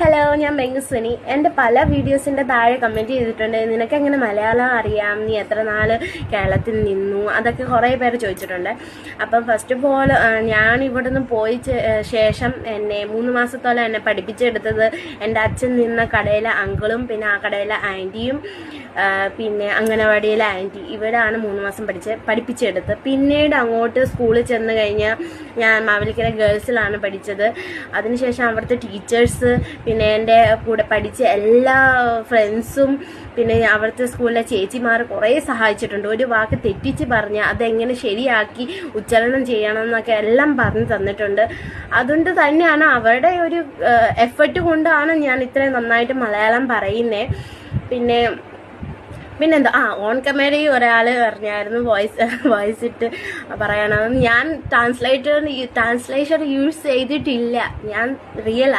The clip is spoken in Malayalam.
ഹലോ, ഞാൻ ബെങ്കുസ്വനി. എൻ്റെ പല വീഡിയോസിൻ്റെ താഴെ കമൻറ്റ് ചെയ്തിട്ടുണ്ട്, നിനക്ക് എങ്ങനെ മലയാളം അറിയാം, നീ എത്ര നാൾ കേരളത്തിൽ നിന്നു, അതൊക്കെ കുറേ പേര് ചോദിച്ചിട്ടുണ്ട്. അപ്പം ഫസ്റ്റ് ഓഫ് ഓൾ ഞാൻ ഇവിടെ നിന്ന് പോയ ശേഷം എന്നെ 3 മാസത്തോളം എന്നെ പഠിപ്പിച്ചെടുത്തത് എൻ്റെ അച്ഛൻ നിന്ന കടയിലെ അങ്കിളും പിന്നെ ആ കടയിലെ ആൻറ്റിയും പിന്നെ അംഗനവാടിയിലെ ആൻറ്റി ഇവരാണ് 3 മാസം പഠിപ്പിച്ചെടുത്തത്. പിന്നീട് അങ്ങോട്ട് സ്കൂളിൽ ചെന്ന് കഴിഞ്ഞാൽ ഞാൻ മാവേലിക്കര ഗേൾസിലാണ് പഠിച്ചത്. അതിനുശേഷം അവിടുത്തെ ടീച്ചേഴ്സ് പിന്നെ എൻ്റെ കൂടെ പഠിച്ച എല്ലാ ഫ്രണ്ട്സും പിന്നെ അവിടുത്തെ സ്കൂളിലെ ചേച്ചിമാർ കുറേ സഹായിച്ചിട്ടുണ്ട്. ഒരു വാക്ക് തെറ്റിച്ച് പറഞ്ഞ് അതെങ്ങനെ ശരിയാക്കി ഉച്ചാരണം ചെയ്യണം എന്നൊക്കെ എല്ലാം പറഞ്ഞു തന്നിട്ടുണ്ട്. അതുകൊണ്ട് തന്നെയാണ് അവരുടെ ഒരു എഫർട്ട് കൊണ്ടാണ് ഞാൻ ഇത്രയും നന്നായിട്ട് മലയാളം പറയുന്നത്. പിന്നെന്താ ഓൺ ക്യാമറയിൽ ഒരാൾ പറഞ്ഞായിരുന്നു വോയിസ് ഇട്ട് പറയണമെന്ന്. ഞാൻ ട്രാൻസ്ലേഷൻ യൂസ് ചെയ്തിട്ടില്ല, ഞാൻ റിയൽ